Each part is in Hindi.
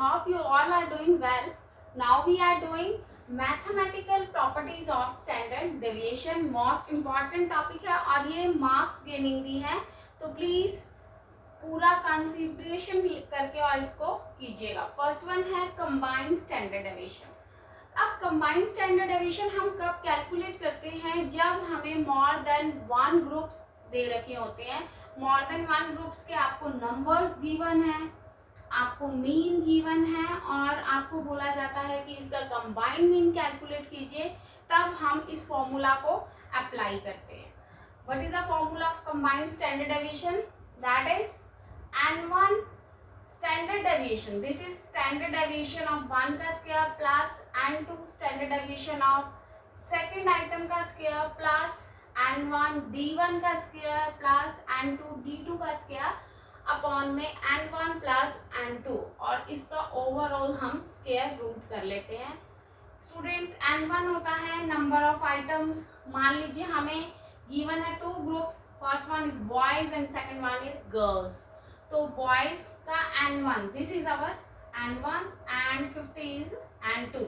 hope you all are doing well. Now we are doing mathematical properties of standard deviation. Most important topic है और ये marks gaining भी है, तो please पूरा कंसिडरेशन करके और इसको कीजिएगा. फर्स्ट वन है कंबाइंड स्टैंडर्ड डेविएशन. अब कंबाइंड स्टैंडर्ड डेविएशन हम कब कैलकुलेट करते हैं? जब हमें more than one groups they रखे होते हैं. मोर देन वन ग्रुप्स के आपको नंबर्स गिवन है, आपको मीन गिवन है और आपको बोला जाता है कि इसका कंबाइंड मीन कैलकुलेट कीजिए, तब हम इस फॉर्मूला को अप्लाई करते हैं. What is the formula of combined standard deviation? That is n1 standard deviation. This is standard deviation of 1 का square plus n2 standard deviation of second item का स्क्वायर प्लस n1 d1 का स्क्वायर प्लस n2 d2 का स्क्वायर अपॉन में n1 प्लस n2 और इसका ओवरऑल हम स्क्वायर रूट कर लेते हैं. स्टूडेंट्स, n1 होता है नंबर ऑफ आइटम्स. मान लीजिए हमें गिवन है two groups, first one is boys and second one is girls. तो बॉयज का n1, this is our n1 and 50 is n2.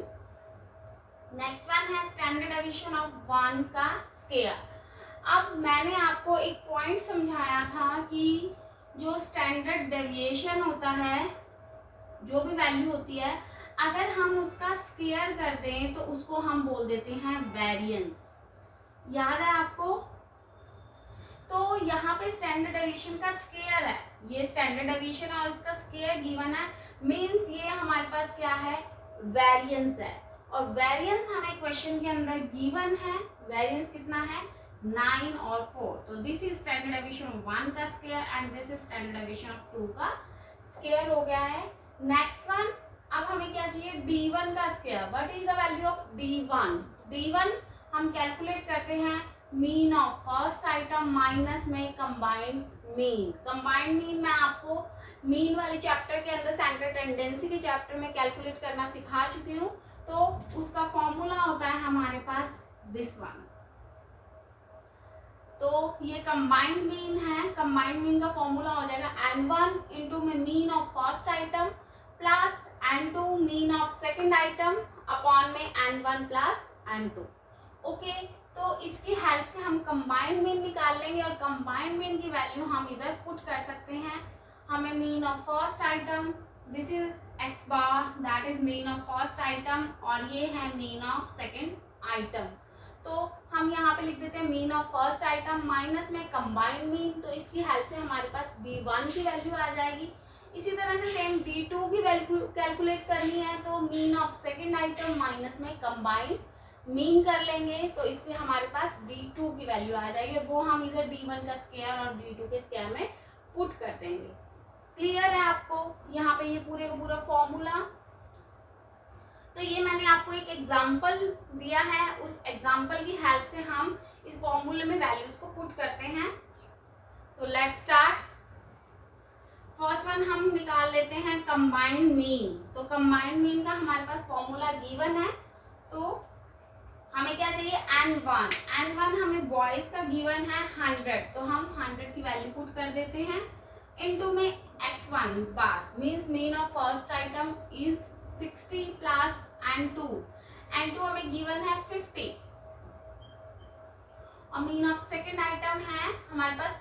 Next one है स्टैंडर्ड डेविएशन ऑफ 1 का स्क्वायर. अब मैंने आपको एक पॉइंट समझाया था कि जो स्टैंडर्ड डेविएशन होता है, जो भी वैल्यू होती है, अगर हम उसका स्क्वायर कर दें तो उसको हम बोल देते हैं वेरिएंस. याद है आपको? तो यहाँ पे स्टैंडर्ड डेविएशन का स्क्वायर है, ये स्टैंडर्ड डेविएशन और इसका स्क्वायर गिवन है, मींस ये हमारे पास क्या है? वेरिएंस है. और वेरिएंस हमें क्वेश्चन के अंदर गिवन है. वेरिएंस कितना है? 9 और 4. तो this is standard deviation of 1 का square and this is standard deviation of 2 का स्क्वायर हो गया है. नेक्स्ट वन, अब हमें क्या चाहिए? d1 का square. What is the value of d1? d1 हम कैलकुलेट करते हैं mean of first item minus में कंबाइंड मीन. कंबाइंड मीन मैं आपको मीन वाले चैप्टर के अंदर सेंट्रल टेंडेंसी के चैप्टर में कैलकुलेट करना सिखा चुकी हूँ. तो उसका फॉर्मूला होता है हमारे पास दिस वन. तो ये कंबाइंड मीन है. कंबाइंड मीन का फॉर्मूला हो जाएगा n1 इंटू में mean of first item plus n2 mean of second item upon में n1 प्लस n2. ओके, तो इसकी हेल्प से हम कंबाइंड मीन निकाल लेंगे और कंबाइंड मीन की वैल्यू हम इधर पुट कर सकते हैं. हमें mean of first item, this is x bar, that is mean of first item और ये है मीन ऑफ सेकेंड आइटम. तो हम यहाँ पे लिख देते हैं mean of first item minus में कंबाइंड मीन. तो इसकी हेल्प से हमारे पास d1 की वैल्यू आ जाएगी. इसी तरह से सेम d2 की वैल्यू कैलकुलेट करनी है, तो mean of second item minus में कंबाइंड मीन कर लेंगे. तो इससे हमारे पास d2 की वैल्यू आ जाएगी. वो हम इधर d1 का स्क्वायर और d2 के स्क्वायर में पुट कर देंगे. क्लियर है आपको यहाँ पे ये पूरे का पूरा फॉर्मूला? तो ये मैंने आपको एक एग्जांपल दिया है, उस एग्जांपल की हेल्प से हम इस फॉर्मूले में वैल्यूज को पुट करते हैं. तो लेट्स स्टार्ट. फर्स्ट वन हम निकाल लेते हैं कंबाइंड मीन. तो कंबाइंड मीन का हमारे पास फॉर्मूला गिवन है. तो हमें क्या चाहिए? n1. n1 हमें बॉयज का गिवन है 100, तो हम 100 की वैल्यू पुट कर देते हैं इनटू में x1 bar, means mean of first item is 60 plus n2. n2 हमें गिवन है 50 और मीन ऑफ सेकेंड आइटम है हमारे पास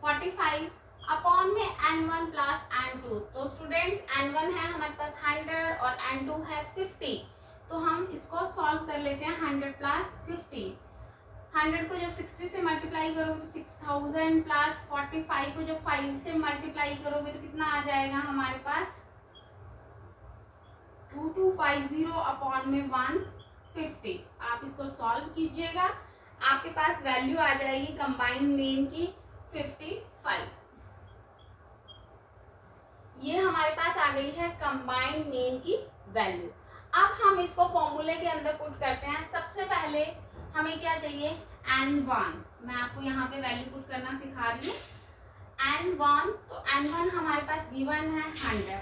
45 अपॉन में n1 प्लस n2. तो स्टूडेंट्स, n1 है हमारे पास 100 और n2 है 50. तो हम इसको सॉल्व कर लेते हैं. 100 प्लस 50, 100 को जब 60 से मल्टीप्लाई करोगे तो 6000 प्लस 45 को जब 5 से मल्टीप्लाई करोगे तो कितना आ जाएगा हमारे पास? 2250 अपॉन में 150. आप इसको सॉल्व कीजिएगा, आपके पास वैल्यू आ जाएगी कंबाइंड मीन की 55. ये हमारे पास आ गई है कंबाइंड मीन की वैल्यू. अब हम इसको फॉर्मूले के अंदर पुट करते हैं. सबसे पहले हमें क्या चाहिए? n1. मैं आपको यहाँ पे वैल्यू पुट करना सिखा रही हूँ. n1, तो n1 हमारे पास गिवन है 100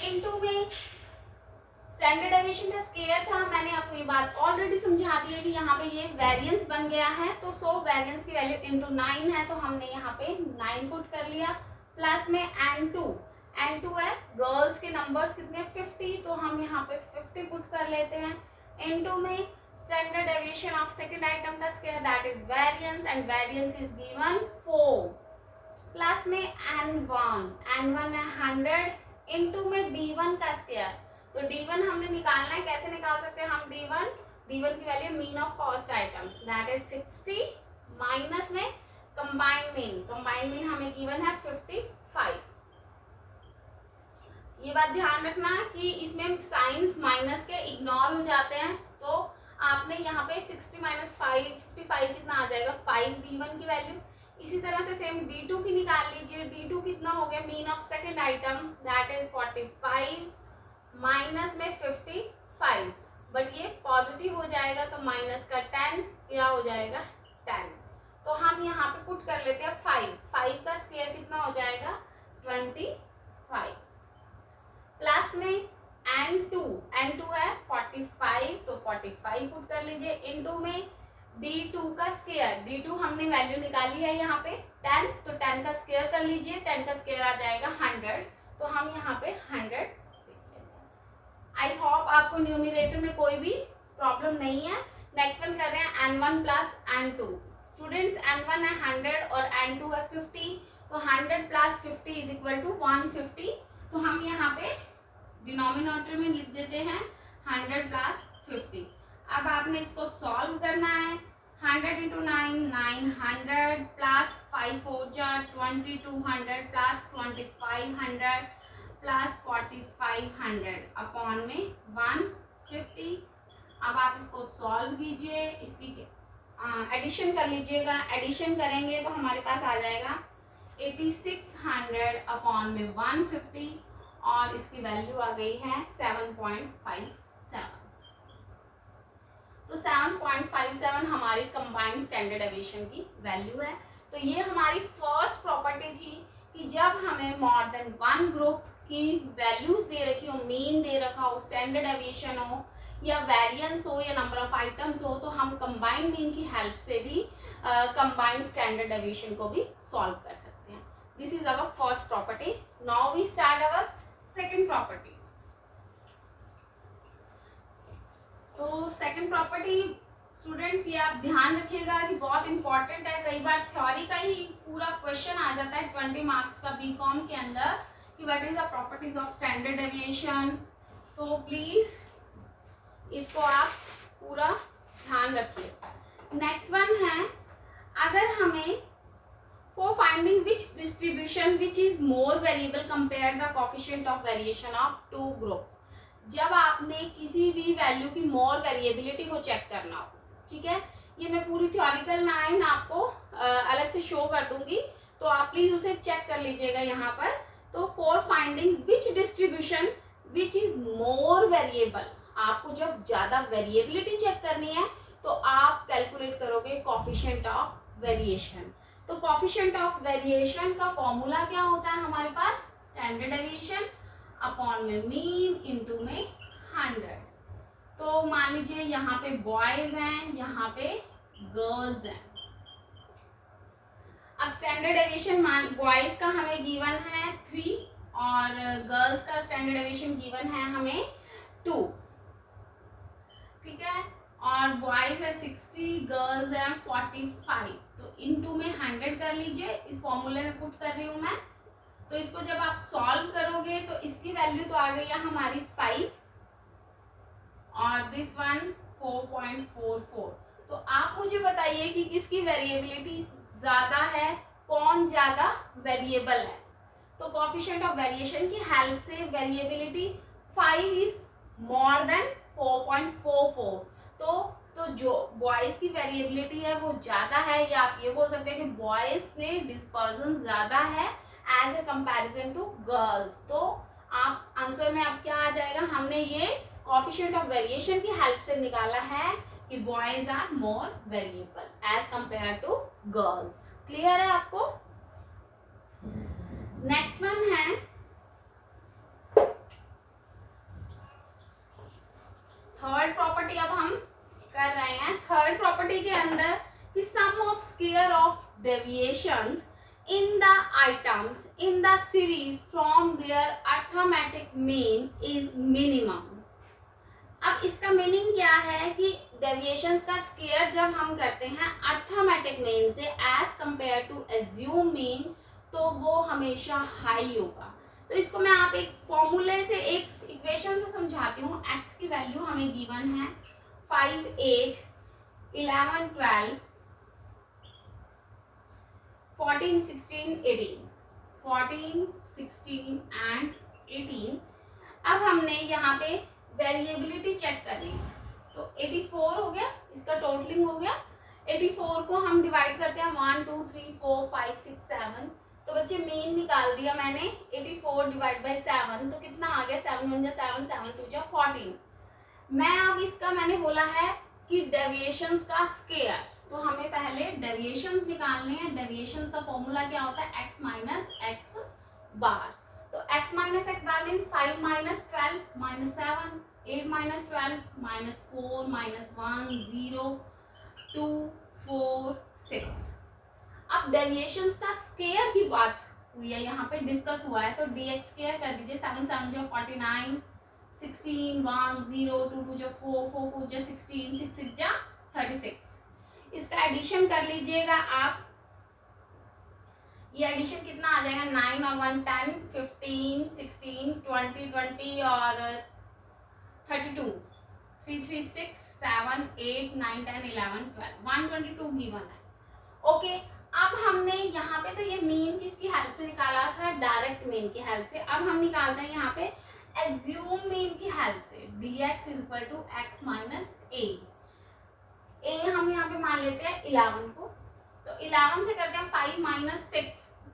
इनटू में स्टैंडर्ड डेविएशन का स्क्वायर था. मैंने आपको ये बात ऑलरेडी समझा दी है कि यहाँ पे ये वेरिएंस बन गया है. तो सो वेरिएंस की वैल्यू इनटू 9 है, तो हमने यहाँ पे 9 पुट कर लिया प्लस में n2 N2 है, गर्ल्स के नंबर्स कितने 50, तो हम यहाँ पे 50 पुट कर लेते हैं। N2 में standard deviation of second item का square that is variance, and variance is given 4, plus में N1 है 100, N2 में D1 का स्क्वायर, तो D1 हमने निकालना है, कैसे निकाल सकते हैं हम D1 की value mean of first item that is 60, minus में कंबाइंड मीन हमें गिवन है 55। ये बात ध्यान रखना कि इसमें साइंस माइनस के इग्नोर हो जाते हैं, तो आपने यहाँ पे 60 माइनस 55 कितना आ जाएगा 5 D1 की वैल्यू। इसी तरह से सेम D2 की निकाल लीजिए, D2 कितना हो गया mean of second item that is 45 minus में 55, बट ये पॉजिटिव हो जाएगा तो माइनस का 10 क्या हो जाएगा 10, तो हम यहाँ पे पुट कर लेते हैं 5 का स्क्वायर कितना हो जाएगा 25, प्लस में N2 है 45, तो 45 पुट कर लीजिए, इनटू में D2 का स्क्वायर, D2 हमने वैल्यू निकाली है यहाँ पे 10, तो 10 का स्क्वायर कर लीजिए, 10 का स्क्वायर आ जाएगा 100, तो हम यहाँ पे 100। आई होप आपको न्यूमरेटर में कोई भी प्रॉब्लम नहीं है। नेक्स्ट वन कर रहे हैं N1 plus N2। Students N1 है 100 और N2 है 50, तो 100 प्लस 50 इज इक्वल टू 150, तो हम यहाँ पे डिनोमिनेटर में लिख देते हैं 100 प्लस 50। अब आपने इसको सॉल्व करना है, 100 into 900 plus 5 4 2200 plus 2500 plus 4500 upon में 150। अब आप इसको सॉल्व कीजिए, इसकी एडिशन कर लीजिएगा, एडिशन करेंगे तो हमारे पास आ जाएगा 8600 अपॉन में 150 और इसकी वैल्यू आ गई है 7.57। तो 7.57 हमारी कंबाइंड स्टैंडर्ड डेविएशन की वैल्यू है। तो ये हमारी फर्स्ट प्रॉपर्टी थी कि जब हमें मोर देन वन ग्रुप की वैल्यूज दे रखी हो, मीन दे रखा हो, स्टैंडर्ड डेविएशन हो या वेरिएंस हो या नंबर ऑफ आइटम्स हो, तो हम कंबाइंड मीन की हेल्प से भी कंबाइंड स्टैंडर्ड डेविएशन को भी सॉल्व कर सकते हैं। This is our first property. Now we start our second property. तो सेकंड प्रॉपर्टी स्टूडेंट्स ये आप ध्यान रखिएगा कि बहुत इंपॉर्टेंट है, कई बार थ्योरी का ही पूरा क्वेश्चन आ जाता है 20 मार्क्स का बीकॉम के अंदर कि what is the properties of standard deviation. तो प्लीज इसको आप पूरा ध्यान रखिए। नेक्स्ट वन है, अगर हमें for finding which distribution which is more variable compare the coefficient of variation of two groups, जब आपने किसी भी वैल्यू की मोर वेरिएबिलिटी को चेक करना हो, ठीक है, ये मैं पूरी थ्योरिकल लाइन आपको अलग से शो कर दूंगी, तो आप प्लीज उसे चेक कर लीजिएगा यहाँ पर। तो for finding which distribution which is more variable, आपको जब ज्यादा वेरिएबिलिटी चेक करनी है तो आप कैलकुलेट करोगे कोफिशिएंट ऑफ वेरिएशन। तो कोफिशिएंट ऑफ वेरिएशन का फॉर्मूला क्या होता है हमारे पास, स्टैंडर्ड डेविएशन अपॉन में मीन इंटू में 100। तो मान लीजिए यहाँ पे बॉयज हैं, यहाँ पे गर्ल्स हैं। अब स्टैंडर्ड डेविएशन बॉयज का हमें गिवन है 3 और गर्ल्स का स्टैंडर्ड डेविएशन गिवन है हमें 2, ठीक है, और बॉयज है 60, गर्ल्स है 45, तो इनटू में 100 कर लीजिए, इस फॉर्मूले में पुट कर रही हूँ मैं। तो इसको जब आप सॉल्व करोगे तो इसकी वैल्यू तो आ गई है हमारी 5 और दिस वन 4.44। तो आप मुझे बताइए कि किसकी वेरिएबिलिटी ज्यादा है, कौन ज्यादा वेरिएबल है। तो कोफिशिएंट ऑफ वेरिएशन की हेल्प से वेरिएबिलिटी 5 इज मोर देन 4.44, तो जो बॉयज की वेरिएबिलिटी है वो ज्यादा है, या आप ये बोल सकते हैं कि बॉयज में डिस्पर्जन ज्यादा है as a comparison to girls. तो आप आंसर में अब क्या आ जाएगा, हमने ये कोफिशिएंट ऑफ वेरिएशन की हेल्प से निकाला है कि boys are more variable as compare to girls. Clear है आपको? नेक्स्ट वन है थर्ड प्रॉपर्टी। अब हम कर रहे हैं थर्ड प्रॉपर्टी के अंदर कि sum of square of deviations in the items in the series from their arithmetic mean is minimum. अब इसका मीनिंग क्या है कि डेविएशंस का स्क्वायर जब हम करते हैं अर्थमेटिक मीन से as compare to assume mean, तो वो हमेशा हाई होगा। तो इसको मैं आप एक फॉर्मूले से, एक इक्वेशन से समझाती हूँ। x की वैल्यू हमें गिवन है 5, 8, 11, 12, 14, 16, 18, 14, 16 एंड 18। अब हमने यहाँ पे वेरिएबिलिटी चेक करनी है, तो 84 हो गया, इसका टोटलिंग हो गया। 84 को हम डिवाइड करते हैं 1, 2, 3, 4, 5, 6, 7। तो बच्चे मीन निकाल दिया मैंने, 84 डिवाइड बाई 7, तो कितना आ गया, 7 1 7, 7 2 14। मैं अब इसका मैंने बोला है कि डेविएशंस का स्क्वायर, तो हमें पहले डेविएशंस निकालने हैं। डेविएशंस का फॉर्मूला क्या होता है, x माइनस एक्स बार। तो x माइनस एक्स बार means 5 minus 12 minus 7, 8 minus 12 minus 4 minus 1 0 2 4 6। अब डेविएशंस का स्क्वायर की बात हुई है, यहाँ पे डिस्कस हुआ है, तो dx स्क्वायर कर दीजिए। 7 7 जो 49, 16 1 0 2 2 जो 4 4 4 जो 16, 6 6 जा 36। इसका एडिशन कर लीजिएगा आप। ये एडिशन कितना आ जाएगा, 9 और 1 10, 15 16 20 20 और 32, 3 3 6 7 8 9 10 11 12, 122 गिवन है। ओके, अब हमने यहाँ पे तो ये मीन किसकी हेल्प से निकाला था, डायरेक्ट मीन की हेल्प से। अब हम निकालते हैं यहाँ पे एज्यूम मीन की हेल्प से, dx is equal to x minus A हम यहाँ पे मान लेते हैं 11 को। तो 11 से करते हैं 5 माइनस 6,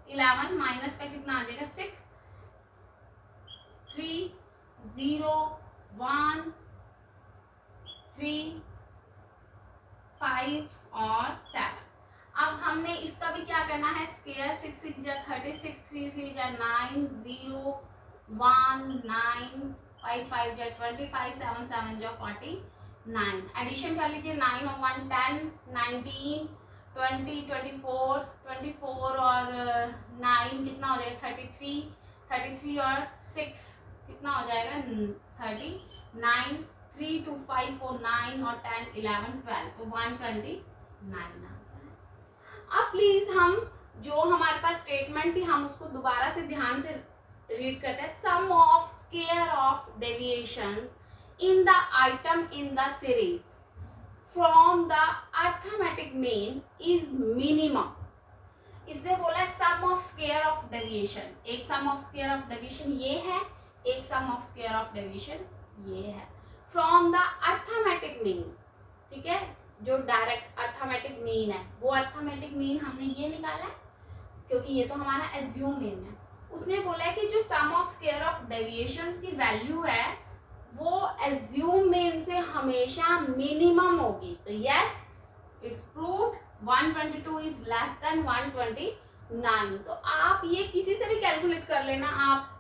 11 माइनस का कितना आ जाएगा 6, 3 0 1 3 5 और 7। अब हमने इसका भी क्या करना है, स्क्वायर। 6 6 जा 36, 3 3 जा 9 0 1 9 5 5 जा 25, 7 7 जा 49। एडिशन कर लीजिए, 9 और 1 10, 19 20 24 24 और 9 कितना हो जाएगा 33, 33 और 6 कितना हो जाएगा 39, 3 2 5 4 9 और 10 11 12, तो 129। अब प्लीज हम जो हमारे पास स्टेटमेंट थी हम उसको दोबारा से ध्यान से रीड करते हैं। Sum of square of deviation in the item in the series from the arithmetic mean is minimum. इसने बोला sum of square of deviation, एक sum of square of deviation ये है, एक sum of square of deviation ये है, फ्रॉम द अर्थमेटिक मीन। ठीक है, जो डायरेक्ट अर्थमेटिक मीन है, वो अर्थमेटिक मीन हमने ये निकाला है क्योंकि ये तो हमारा एज्यूम मीन है। उसने बोला है कि जो सम ऑफ स्क्वायर ऑफ डेविएशंस की वैल्यू है वो एज्यूम मीन से हमेशा मिनिमम होगी। तो yes, it's proved 122 is less than 129। तो आप ये किसी से भी कैलकुलेट कर लेना। आप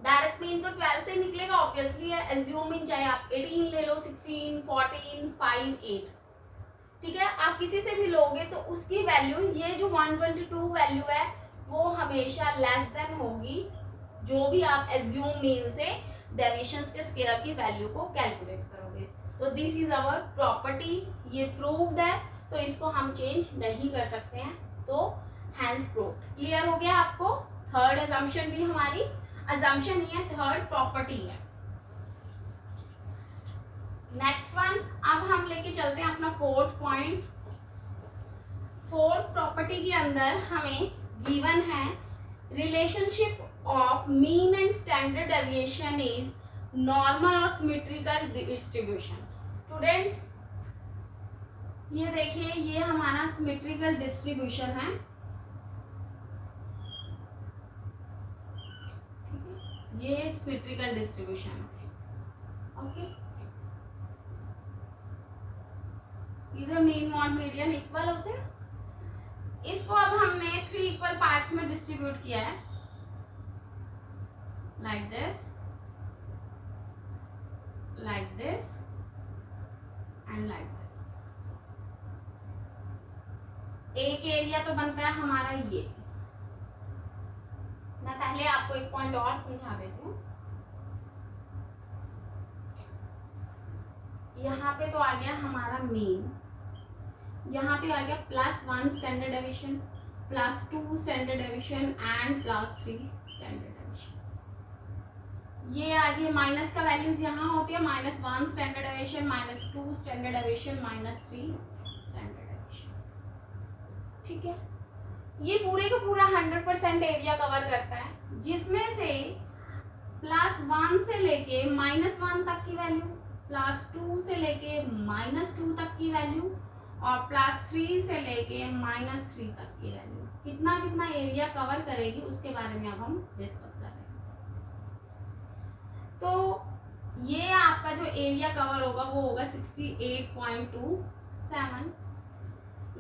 डायरेक्ट मीन तो 12 से निकलेगा ऑब्वियसली है, एज्यूम मीन चाहे आप 18 ले लो, 16 14 5 8, ठीक है, आप किसी से भी लोगे तो उसकी वैल्यू, ये जो 122 वैल्यू है वो हमेशा लेस देन होगी जो भी आप एज्यूम मीन से डेविएशंस के स्क्वायर की वैल्यू को कैलकुलेट करोगे। तो दिस इज अवर प्रॉपर्टी, ये प्रूव्ड है, तो इसको हम चेंज नहीं कर सकते हैं, तो हैंस प्रूव्ड। क्लियर हो गया आपको? थर्ड अजम्पशन भी हमारी अजम्पशन ही है, थर्ड प्रॉपर्टी है। नेक्स्ट वन, अब हम लेके चलते हैं अपना फोर्थ पॉइंट। फोर्थ प्रॉपर्टी के अंदर हमें गिवन है relationship of mean and standard deviation is normal और सिमेट्रिकल डिस्ट्रीब्यूशन। स्टूडेंट्स ये देखिए, ये हमारा सिमेट्रिकल डिस्ट्रीब्यूशन है, ये सिमेट्रिकल डिस्ट्रीब्यूशन है। ओके, इधर मीन मॉड मीडियन इक्वल होते हैं। इसको अब हमने 3 इक्वल पार्ट्स में डिस्ट्रीब्यूट किया है, like this and like this. एक एरिया तो बनता है हमारा ये, मैं पहले आपको एक पॉइंट और समझा देती हूँ। यहाँ पे तो आ गया हमारा मीन, यहाँ पे आ गया +1 standard deviation, +2 standard deviation and +3 standard deviation. ये आगे माइनस का वैल्यूज यहाँ होती है, -1 standard deviation, -2 standard deviation, -3 standard deviation. ठीक है, ये पूरे का पूरा 100% एरिया कवर करता है, जिसमें से +1 से लेके -1 तक की वैल्यू, +2 से लेके -2 तक की वैल्यू और +3 से लेके -3 तक की वैल्यू कितना कितना एरिया कवर करेगी उसके बारे में अब हम डिस्कस कर रहे हैं। तो ये आपका जो एरिया कवर होगा वो होगा 68.27,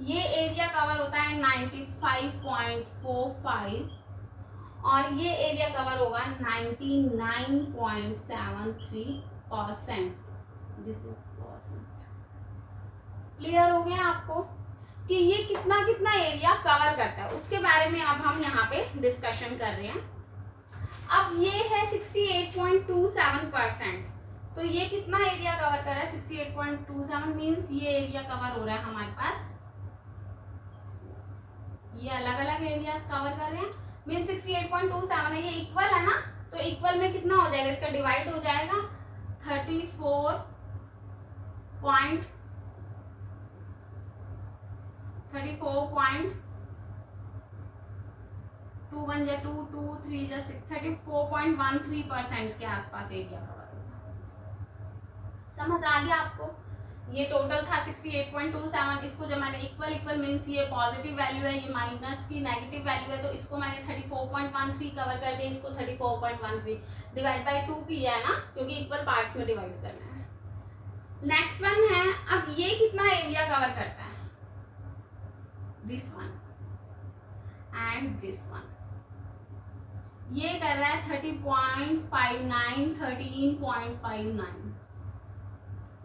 ये एरिया कवर होता है 95.45 और ये एरिया कवर होगा 99.73%। This is percent. क्लियर हो गया आपको कि ये कितना कितना एरिया कवर करता है, उसके बारे में अब हम यहाँ पे डिस्कशन कर रहे हैं। अब ये है 68.27%, तो ये कितना एरिया कवर कर रहा है? 68.27 मीन्स ये एरिया कवर हो रहा है हमारे पास, ये अलग अलग एरियाज कवर कर रहे हैं, मीन 68.27 है, ये इक्वल है ना, तो इक्वल में कितना हो जाएगा, इसका डिवाइड हो जाएगा 34 2 1 जा 2 2 3 जा 6 34.13% के आसपास एरिया कवर होगा। समझ आ गया आपको? ये टोटल था 68.27, इसको जब मैंने इक्वल इक्वल मीन्स ये पॉजिटिव वैल्यू है, ये माइनस की नेगेटिव वैल्यू है, तो इसको मैंने 34.13 कवर कर दिया, इसको 34.13 डिवाइड बाय 2 किया है ना, क्योंकि इक्वल पार्ट्स में डिवाइड करना है। नेक्स्ट वन है, अब ये कितना एरिया कवर करता है? This one and this one, ये कर रहा है 30.59 13.59।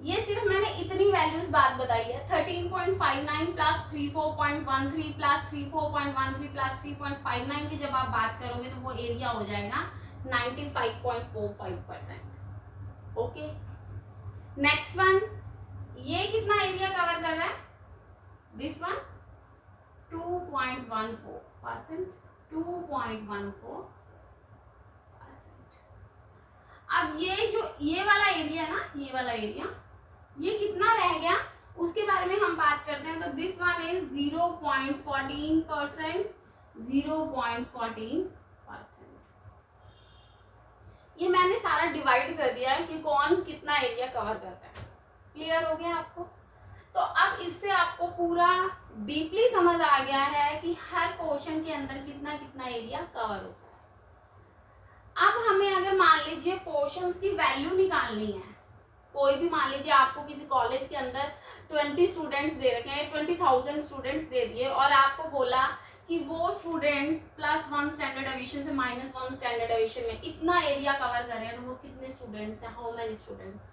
ये सिर्फ मैंने इतनी वैल्यूज बात बताई है, 13.59 प्लस 34.13 प्लस 34.13 प्लस 3.59 की जब आप बात करोगे तो वो एरिया हो जाएगा 95.45%। ओके, नेक्स्ट वन, ये कितना एरिया कवर कर रहा है? This one 2.14%, 2.14%। अब ये जो ये वाला एरिया ना, ये वाला एरिया ये कितना रह गया उसके बारे में हम बात करते हैं। तो दिस वन इज 0.14%, 0.14%। ये मैंने सारा डिवाइड कर दिया है कि कौन कितना एरिया कवर करता है। क्लियर हो गया आपको? तो अब इससे आपको पूरा डीपली समझ आ गया है कि हर पोर्शन के अंदर कितना कितना एरिया कवर होता है। अब हमें अगर मान लीजिए पोर्शंस की वैल्यू निकालनी है, कोई भी मान लीजिए आपको किसी कॉलेज के अंदर 20 स्टूडेंट्स दे रखे हैं, 20,000 स्टूडेंट्स दे दिए और आपको बोला कि वो स्टूडेंट्स +1 स्टैंडर्ड डेविएशन से -1 स्टैंडर्ड डेविएशन में इतना एरिया कवर कर रहे हैं, तो वो कितने स्टूडेंट्स हैं, हाउ मेनी स्टूडेंट्स?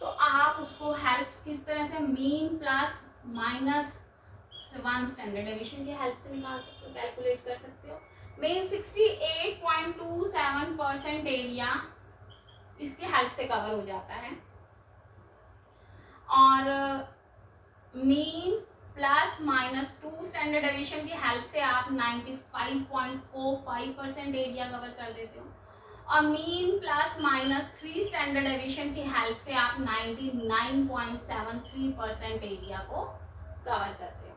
तो आप उसको हेल्प किस तरह से mean plus minus 1 standard deviation की हेल्प से निकाल सकते हो, कैलकुलेट कर सकते हो। मेन 68.27% एरिया इसके हेल्प से कवर हो जाता है और मीन +-2 स्टैंडर्ड डेविएशन की हेल्प से आप 95.45% एरिया कवर कर देते हो और मीन +-3 स्टैंडर्ड डेविएशन की हेल्प से आप 99.73% एरिया को कवर करते हो।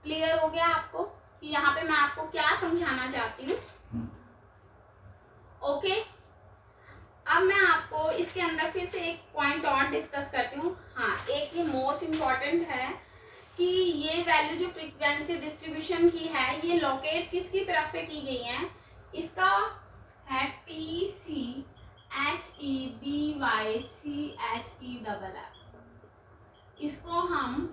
क्लियर हो गया आपको कि यहाँ पे मैं आपको क्या समझाना चाहती हूँ? ओके, अब मैं आपको इसके अंदर फिर से एक पॉइंट और डिस्कस करती हूँ। हाँ, एक ये मोस्ट इम्पॉर्टेंट है कि ये वैल्यू जो फ्रीक्वेंसी डिस्ट्रीब्यूशन की है, ये लोकेट किसकी तरफ से की गई है? इसका है TCHEBYCHEFF। इसको हम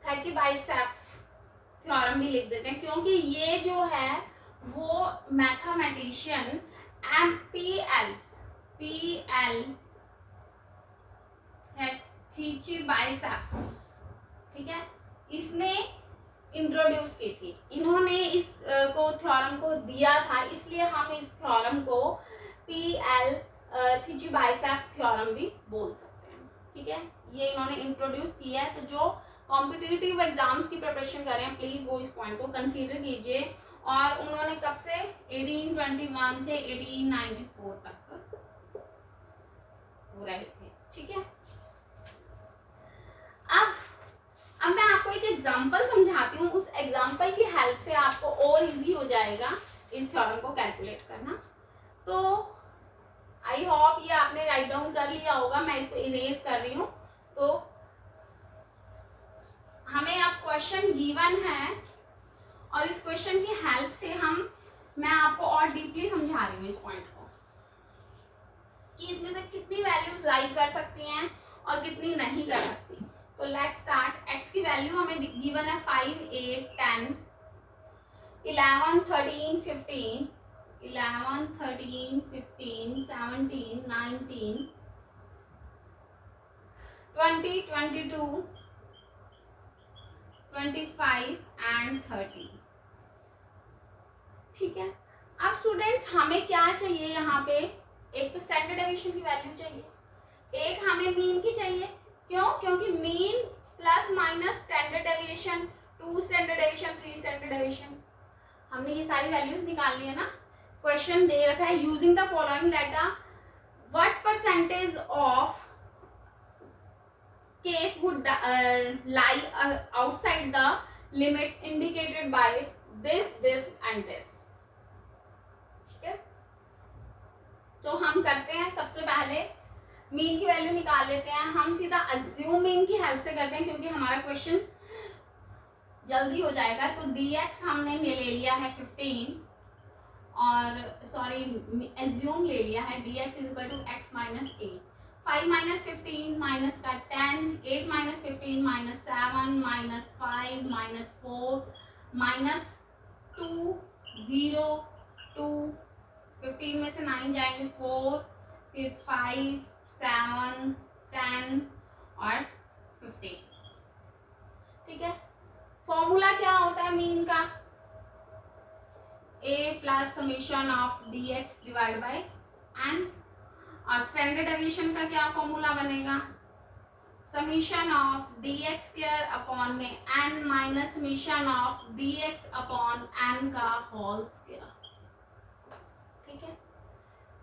30/7 थ्योरम भी लिख देते हैं, क्योंकि ये जो है वो मैथमेटिशियन PL है, TCHEBYCHEFF, ठीक है, इसने इंट्रोड्यूस की थी, इन्होंने इस को थ्योरम को दिया था, इसलिए हम इस थ्योरम को पीएल थिची-बाइसेफ थ्योरम भी बोल सकते हैं। ठीक है, ये इन्होंने इंट्रोड्यूस किया है। तो जो कॉम्पिटिटिव एग्जाम्स की प्रिपरेशन कर रहे हैं प्लीज वो इस पॉइंट को कंसीडर कीजिए। और उन्होंने कब से 1821 से 1894 तक हो रहे थे। ठीक है, अब मैं आपको एक एग्जांपल समझाती हूँ, उस एग्जांपल की हेल्प से आपको और इजी हो जाएगा इस थ्योरम को कैलकुलेट करना। तो आई होप ये आपने राइट डाउन कर लिया होगा, मैं इसको इरेज कर रही हूँ। तो हमें अब क्वेश्चन गिवन है और इस क्वेश्चन की हेल्प से मैं आपको और डीपली समझा रही हूँ इस पॉइंट को कि इसमें से कितनी वैल्यूज लाई कर सकती हैं और कितनी नहीं कर सकती। तो लेट्स स्टार्ट। x की वैल्यू हमें गिवन है 5, 8, 10, 11, 13, 15, 11, 13, 15, 17, 19, 20, 22, 25 एंड 30। ठीक है, अब स्टूडेंट्स हमें क्या चाहिए यहाँ पे, एक तो स्टैंडर्ड डेविएशन की वैल्यू चाहिए, एक हमें मीन की चाहिए। क्यों? क्योंकि mean plus minus standard deviation, 2 standard deviation, 3 standard deviation, हमने ये सारी वैल्यूज निकालनी है ना। क्वेश्चन दे रखा है using the following data what percentage of case would lie outside the limits indicated by this and this. ठीक है, तो हम करते हैं, सबसे पहले मीन की वैल्यू निकाल लेते हैं। हम सीधा अज्यूमिंग की हेल्प से करते हैं क्योंकि हमारा क्वेश्चन जल्दी हो जाएगा। तो dx हमने ले लिया है 15 और सॉरी एज्यूम ले लिया है dx is equal to x minus 8, 5 minus 15 minus का 10, 8 minus 15 minus 7 minus 5 minus 4 minus 2 0 2, 15 में से 9 जाएंगे 4, फिर 5 7 10 और 15। ठीक है, फॉर्मूला क्या होता है मीन का, a plus summation of dx divide by n। और स्टैंडर्ड डेविएशन का क्या फॉर्मूला बनेगा, summation of dx square upon में n minus summation of dx upon n का होल स्क्वायर। ठीक है,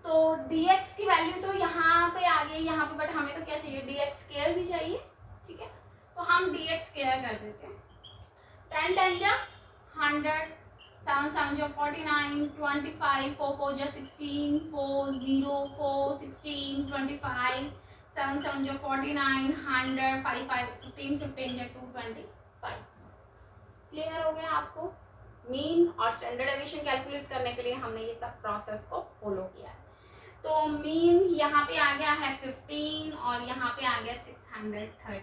तो dx की वैल्यू तो यहाँ पे आ गई यहाँ पे, बट हमें तो क्या चाहिए, dx स्क्वायर भी चाहिए। ठीक है, तो हम dx स्क्वायर कर देते हैं। 10 10 जा 100, 7 7 जो 49, 25, 4 4 जो 16, 4 0 4 16, 25, 7 7 जो 49, 100, 5 5 15 15 जो 225। क्लियर हो गया आपको? मीन और स्टैंडर्ड डेविएशन कैलकुलेट करने के लिए हमने ये सब प्रोसेस को फॉलो किया है। तो मीन यहाँ पे आ गया है 15 और यहाँ पे आ गया 630,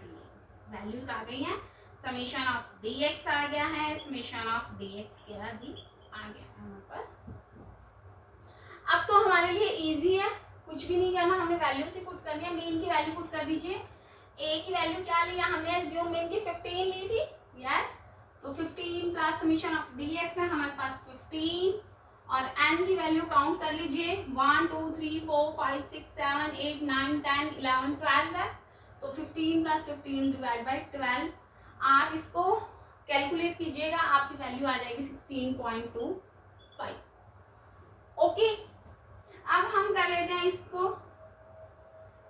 वैल्यूज आ गई हैं। समेशन ऑफ dx आ गया है, समेशन ऑफ dx क्या भी आ गया है हमारे पास। अब तो हमारे लिए इजी है, कुछ भी नहीं करना, हमने वैल्यूज ही पुट करनी है। मीन की वैल्यू पुट कर दीजिए। a की वैल्यू क्या लिया हमने, एज्यूम मीन की 15 ली थी, यस। तो 15 प्लस समेशन ऑफ dx है हमारे पास 15 और n की वैल्यू काउंट कर लीजिए 1 2 3 4 5 6 7 8 9 10 11 12 है। तो 15 प्लस 15 डिवाइड बाई 12, आप इसको कैलकुलेट कीजिएगा, आपकी वैल्यू आ जाएगी 16.25। ओके, अब हम कर लेते हैं इसको,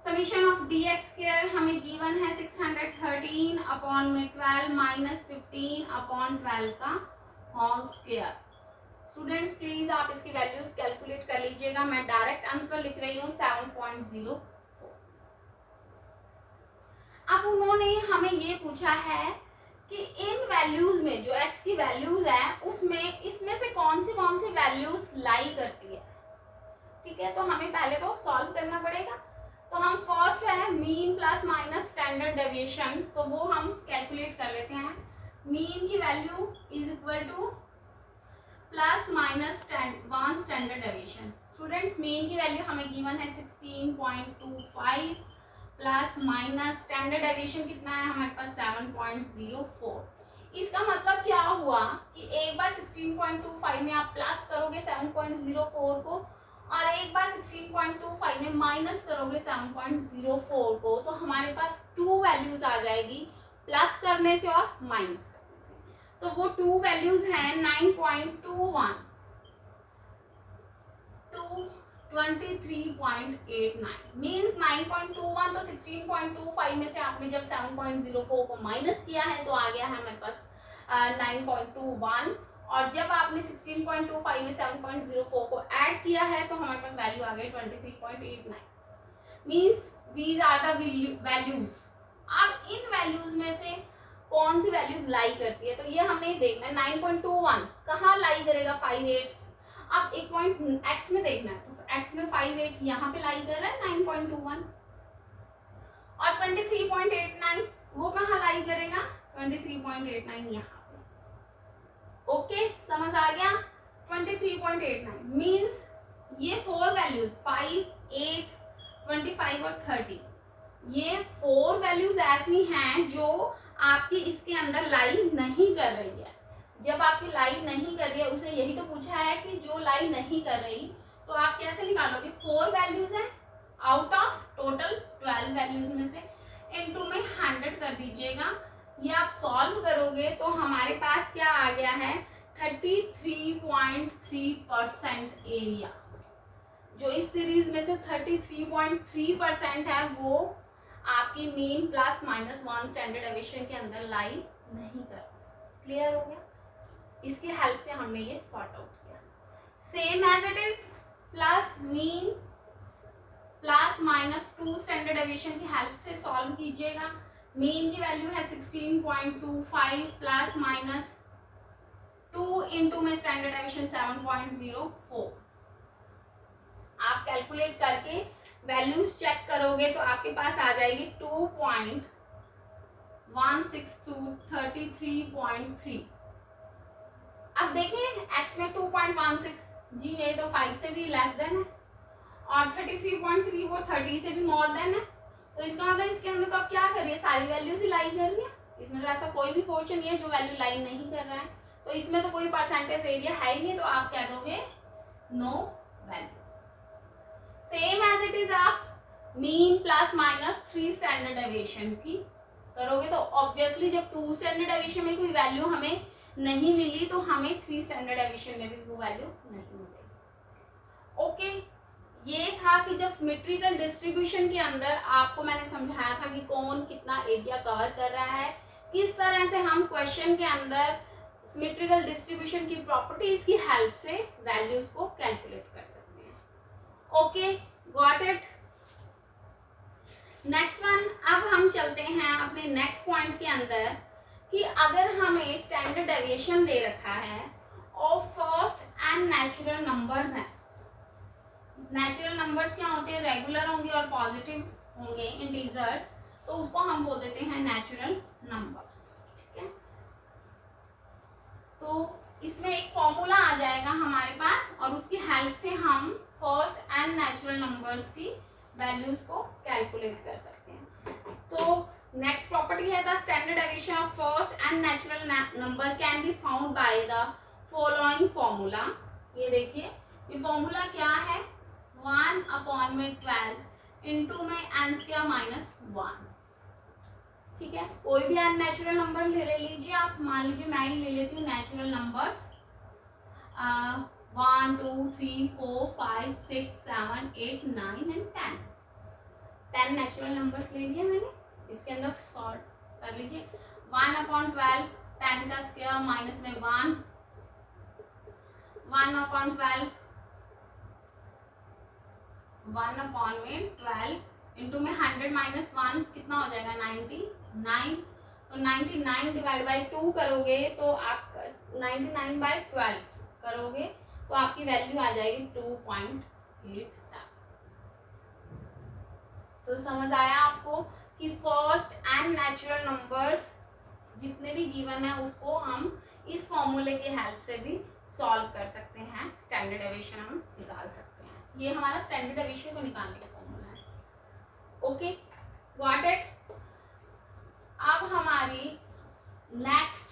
समेशन ऑफ dx स्क्वायर हमें गिवन है 613 अपॉन में 12 माइनस 15 अपॉन 12 का होल स्क्वायर। स्टूडेंट्स प्लीज आप इसकी वैल्यूज कैलकुलेट कर लीजिएगा, मैं डायरेक्ट आंसर लिख रही हूँ 7.04। अब उन्होंने हमें ये पूछा है कि इन वैल्यूज में जो x की वैल्यूज है उसमें इसमें से कौन सी वैल्यूज लाई करती है। ठीक है, तो हमें पहले तो सॉल्व करना पड़ेगा। तो हम फर्स्ट है mean plus minus standard deviation, तो वो हम कैलकुलेट कर लेते हैं। मीन की value is equal two plus minus 1 standard deviation. Students mean की वैल्यू हमें गिवन है 16.25 प्लस माइनस स्टैंडर्ड डेविएशन कितना है हमारे पास 7.04। इसका मतलब क्या हुआ कि एक बार 16.25 में आप प्लस करोगे 7.04 को और एक बार 16.25 में माइनस करोगे 7.04 को, तो हमारे पास 2 वैल्यूज आ जाएगी प्लस करने से और माइनस करने से। तो वो 2 वैल्यूज हैं 9.21 टू 23.89 मीन्स 9.21 तो 16.25 में से आपने जब 7.04 को माइनस किया है तो आ गया है हमारे पास 9.21, और जब आपने 16.25 में 7.04 को ऐड किया है तो हमारे पास वैल्यू आ गई 23.89 means these are the values. अब इन वैल्यूज में से कौन सी वैल्यूज लाई करती है, तो ये हमें देखना है। 9.21 कहाँ लाई करेगा, 5/8। अब एक पॉइंट x में देखना है, तो x में 5/8 यहाँ पे लाई कर रहा है 9.21, और 23.89 वो कहाँ लाई करेगा, 23.89 यहाँ पे। ओके, समझ आ गया। 23.89 मीन्स ये 4 वैल्यूज 5, 8, 25 और 30, ये 4 वैल्यूज ऐसी हैं जो आपकी इसके अंदर लाई नहीं कर रही है। जब आपकी लाई नहीं कर रही है, उसे यही तो पूछा है कि जो लाई नहीं कर रही, तो आप कैसे निकालोगे, 4 वैल्यूज हैं आउट ऑफ टोटल 12 वैल्यूज में से, इनटू में 100 कर दीजिएगा। ये आप सॉल्व करोगे तो हमारे पास क्या आ गया है, 33.3% एरिया। जो इस सीरीज में से 33.3% है वो आपकी mean plus minus 1 standard deviation के अंदर लाई नहीं कर। क्लियर हो गया, इसकी हेल्प से हमने ये सॉर्ट आउट किया। Same as it is plus mean plus minus 2 standard deviation की हेल्प से सॉल्व कीजिएगा। मीन की वैल्यू है 16.25 प्लस माइनस 2 इंटू में स्टैंडर्ड डेविएशन 7.04। आप कैलकुलेट करके वैल्यूज चेक करोगे तो आपके पास आ जाएगी 2.162 अब देखें x में 2.16, जी ये तो 5 से भी लेस देन है, और 33.3 वो 30 से भी मोर देन है। तो इसका मतलब इसके अंदर तो आप क्या करिए, सारी वैल्यूज ही लाई कर रही है। इसमें तो ऐसा कोई भी पोर्शन नहीं है जो वैल्यू लाइन नहीं कर रहा है, तो इसमें तो कोई परसेंटेज एरिया है ही नहीं, तो आप कह दोगे no value. Same as it is आप mean plus minus 3 standard deviation की करोगे तो ऑब्वियसली जब 2 स्टैंडर्ड डेविएशन में कोई वैल्यू हमें नहीं मिली तो हमें 3 स्टैंडर्ड डेविएशन में भी वो वैल्यू नहीं मिलेगी। ओके, ये था कि जब सिमेट्रिकल डिस्ट्रीब्यूशन के अंदर आपको मैंने समझाया था कि कौन कितना एरिया कवर कर रहा है, किस तरह से हम क्वेश्चन के अंदर सिमेट्रिकल डिस्ट्रीब्यूशन की प्रॉपर्टीज की हेल्प से वैल्यूज को कैलकुलेट कर सकते हैं। Okay, got it. Next one, अब हम चलते हैं अपने नेक्स्ट पॉइंट के अंदर कि अगर हमें स्टैंडर्ड डेविएशन दे रखा है और फर्स्ट एंड नेचुरल नंबर्स हैं। नेचुरल नंबर्स क्या होते हैं, रेगुलर होंगे और पॉजिटिव होंगे इंटीजर्स, तो उसको हम बोल देते हैं नेचुरल नंबर्स। ठीक है, तो इसमें एक फॉर्मूला आ जाएगा हमारे पास और उसकी हेल्प से हम फर्स्ट एंड नेचुरल नंबर्स की वैल्यूज को कैलकुलेट कर सकते हैं। तो नेक्स्ट प्रॉपर्टी है the standard deviation of first and natural number can be found by the following formula. ये देखिए, ये फॉर्मूला क्या है, 1/12 इंटू में n स्क्वायर माइनस 1। ठीक है, कोई भी अननेचुरल नंबर ले लीजिए आप, मान लीजिए मैं ही ले लेती हूँ natural numbers 1 2 3 4 5 6 7 8 9 and 10 natural numbers ले लिए मैंने। इसके अंदर सॉल्व कर लीजिए, 1/12 10 का स्क्वायर माइनस में 1, 1/12 इंटू में 100 माइनस 1 कितना हो जाएगा 99। तो 99 डिवाइड बाई 2 करोगे तो आप 99/12 करोगे तो आपकी वैल्यू आ जाएगी 2.87। तो समझ आया आपको कि फर्स्ट एंड नेचुरल नंबर्स जितने भी गिवन है उसको हम इस फॉर्मूले की हेल्प से भी सॉल्व कर सकते हैं, स्टैंडर्ड डेविएशन हम निकाल सकते हैं। ये हमारा स्टैंडर्ड डेविएशन को निकालने का फॉर्मूला है। Okay, got it. अब हमारी नेक्स्ट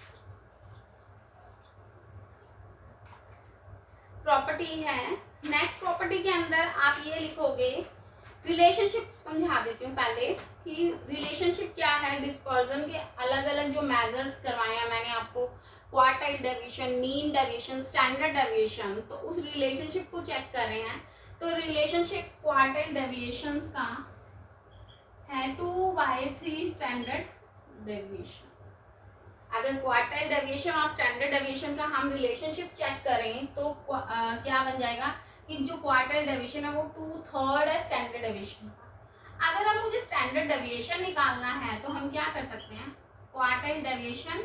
प्रॉपर्टी है, नेक्स्ट प्रॉपर्टी के अंदर आप ये लिखोगे, रिलेशनशिप समझा देती हूँ पहले कि रिलेशनशिप क्या है। डिस्पर्जन के अलग अलग जो मेजर्स करवाए हैं मैंने आपको, quartile deviation, mean deviation, standard deviation, तो उस रिलेशनशिप को चेक कर रहे हैं। तो रिलेशनशिप क्वार्टाइल डेविएशंस का है 2/3 स्टैंडर्ड डेविएशन। अगर क्वार्टाइल डेविएशन और स्टैंडर्ड डेविएशन का हम रिलेशनशिप चेक करें तो क्या बन जाएगा कि जो क्वार्टाइल डेविएशन है वो 2/3 है स्टैंडर्ड डेविएशन का। अगर हम मुझे स्टैंडर्ड डेविएशन निकालना है तो हम क्या कर सकते हैं, क्वार्टाइल डेविएशन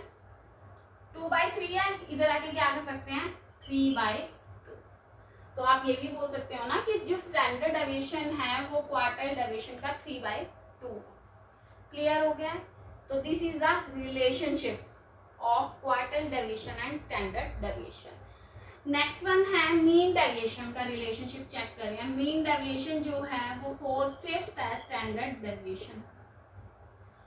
2/3 है, इधर आके क्या कर सकते हैं 3/2। तो आप ये भी बोल सकते हो ना कि जो स्टैंडर्ड डेविएशन है वो क्वार्टाइल डेविएशन का 3/2। क्लियर हो गया? तो this is the relationship of quartile deviation and standard deviation. Next one है मीन डेविएशन का रिलेशनशिप चेक करें। मीन डेविएशन जो है वो 4/5 है स्टैंडर्ड डेविएशन।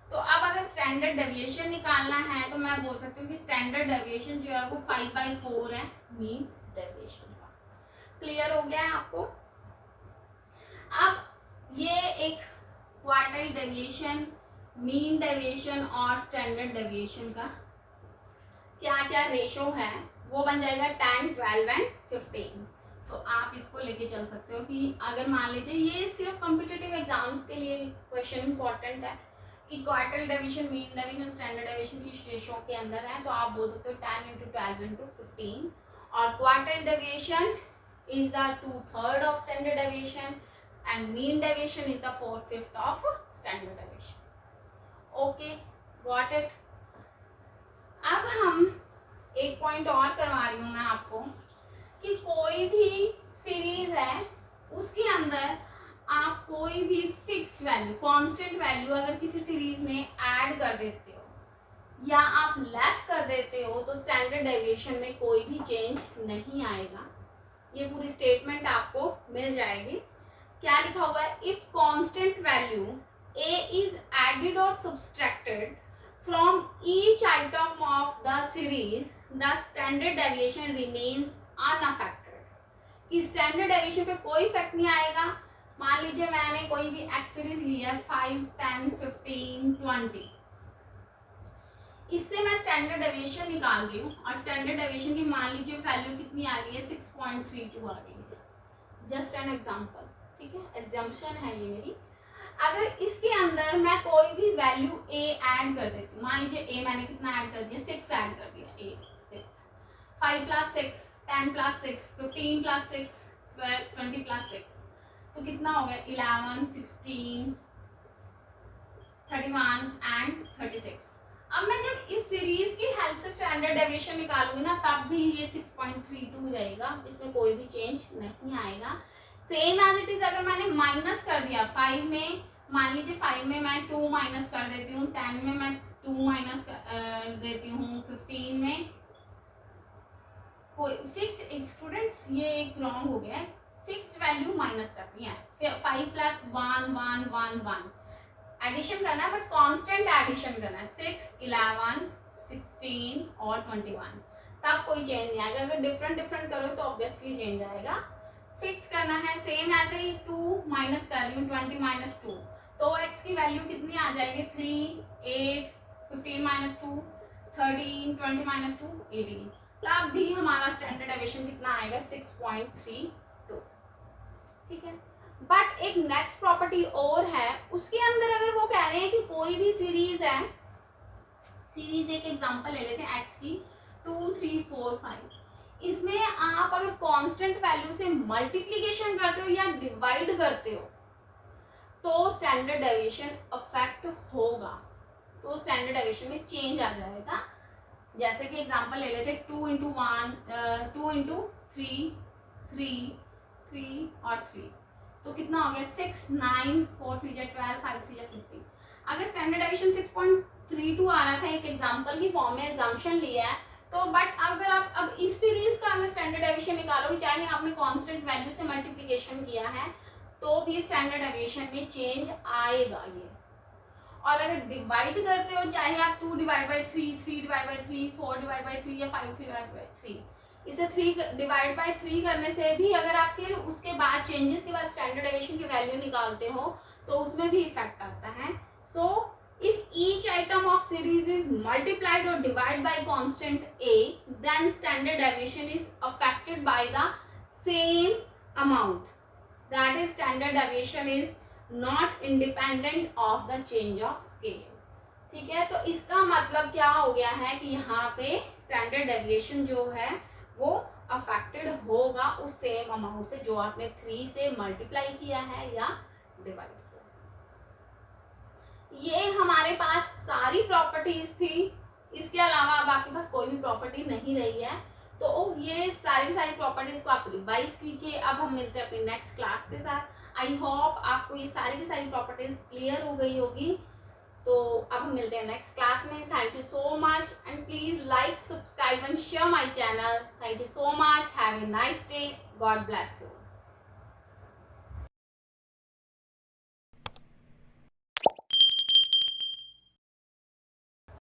तो अब अगर स्टैंडर्ड डेविएशन निकालना है तो मैं बोल सकती हूँ कि स्टैंडर्ड डेविएशन जो है वो 5/4 है मीन डेविएशन का। क्लियर हो गया है आपको? अब ये एक क्वार्टाइल डेविएशन, मीन डेविएशन और स्टैंडर्ड डेविएशन का क्या क्या रेशो है वो बन जाएगा 10, 12 एंड 15। तो आप इसको लेके चल सकते हो कि अगर मान लीजिए ये सिर्फ कॉम्पिटिटिव एग्जाम्स के लिए क्वेश्चन इंपॉर्टेंट है कि quartile deviation, mean deviation, standard deviation की रेशो के अंदर है, तो आप बोल सकते हो 10 × 12 × 15। और quartile deviation is the 2/3 of standard deviation and mean deviation is the 4/5 of standard deviation. Okay, got it? अब हम एक पॉइंट और करवा रही हूँ मैं आपको कि कोई भी सीरीज है उसके अंदर आप कोई भी फिक्स वैल्यू, कांस्टेंट वैल्यू अगर किसी सीरीज में ऐड कर देते हो या आप लेस कर देते हो तो स्टैंडर्ड डेविएशन में कोई भी चेंज नहीं आएगा। ये पूरी स्टेटमेंट आपको मिल जाएगी। क्या लिखा हुआ है? If constant value a is added or subtracted from each item of the series, the standard deviation remains unaffected। कि स्टैंडर्ड डेविएशन पे कोई इफेक्ट नहीं आएगा। मान लीजिए मैंने कोई भी एक्स सीरीज लिया 5, 10, 15, 20, इससे मैं स्टैंडर्ड डेविएशन निकाल रही हूँ और स्टैंडर्ड डेविएशन की मान लीजिए वैल्यू कितनी आ रही है, 6.32 आ रही है। जस्ट एन एग्जांपल, ठीक है, एग्जाम्पशन है ये मेरी। अगर इसके अंदर मैं कोई भी वैल्यू a ऐड कर देती हूँ, मान लीजिए a मैंने कितना ऐड कर दिया, 6 ऐड कर दिया, a 6, 5 + 6, 10 + 6, 15 + 6, 12, 20 + 6, तो कितना हो गया 11, 16, 31 एंड 36। अब मैं जब इस सीरीज की हेल्प से स्टैंडर्ड डेविएशन निकालूंगी ना तब भी ये 6.32 रहेगा, इसमें कोई भी चेंज नहीं आएगा। सेम एज इट इज अगर मैंने माइनस कर दिया 5 में, मान लीजिए 5 में मैं 2 माइनस कर देती हूँ, 10 में मैं 2 माइनस देती हूँ, 15 में कोई फिक्स, स्टूडेंट्स ये एक रॉन्ग हो गया है, फिक्स्ड वैल्यू माइनस करनी है, 5 + 1, 1, 1, 1 एडिशन करना है, बट कांस्टेंट एडिशन करना है, 6, 11, 16 और 21, तब कोई चेंज नहीं आएगा। अगर डिफरेंट करो तो ऑब्वियसली चेंज आएगा। फिक्स करना है, सेम ऐसे ही 2 माइनस कर रही हूँ, 20 - 2, तो x की वैल्यू कितनी आ जाएगी, 3, 8, 15 - 2, 13, 20 - 2, 18, तब भी हमारा स्टैंडर्ड डेविएशन कितना आएगा, 6.32। ठीक है, बट एक नेक्स्ट प्रॉपर्टी और है, उसके अंदर अगर वो कह रहे हैं कि कोई भी सीरीज है, सीरीज एक एग्जांपल ले लेते हैं x की 2, 3, 4, 5, इसमें आप अगर कांस्टेंट वैल्यू से मल्टीप्लिकेशन करते हो या डिवाइड करते हो तो स्टैंडर्ड डेविएशन अफेक्ट होगा, तो स्टैंडर्ड डेविएशन में चेंज आ जाएगा। जैसे कि एग्जांपल ले लेते हैं 2 × 1, 2 × 3, 3, 3 और 3, तो कितना हो गया 6, 9, 4 3 12, 5 3 15। अगर स्टैंडर्ड डेविएशन 6.32 आ रहा था एक एग्जांपल की फॉर्म में, एजम्पशन लिया है, तो बट अगर आप अब इस सीरीज का अगर स्टैंडर्ड डेविएशन निकालोगे, चाहे आपने कांस्टेंट वैल्यू से मल्टीप्लिकेशन किया है, तो भी स्टैंडर्ड डेविएशन में चेंज आएगा ये। और अगर डिवाइड करते हो, चाहे आप 2/3, 3/3, 4/3 या 5/3, इसे 3 डिवाइड बाय 3 करने से भी अगर आप फिर उसके बाद चेंजेस के बाद स्टैंडर्ड डेविएशन की वैल्यू निकालते हो तो उसमें भी इफेक्ट आता है. सो if each item of series is multiplied or divided by constant a, then standard deviation is affected by the same amount. That is, standard deviation is not independent of the change of scale. ठीक है, तो इसका मतलब क्या हो गया है कि यहाँ पे स्टैंडर्ड डेविएशन जो है वो अफेक्टेड होगा उस सेम अमाउंट से जो आपने 3 से मल्टीप्लाई किया है या डिवाइड किया. ये हमारे पास सारी प्रॉपर्टीज थी. इसके अलावा अब आपके पास कोई भी प्रॉपर्टी नहीं रही है. तो ये सारी प्रॉपर्टीज को आप रिवाइज कीजिए. अब हम मिलते हैं अपनी नेक्स्ट क्लास के साथ. आई होप आपको ये सारी की सारी प्रॉपर्टीज क्लियर हो गई होगी. तो अब हम मिलते हैं नेक्स्ट क्लास में. Thank you so much and please like, subscribe and share my channel. Thank you so much. Have a nice day. God bless you.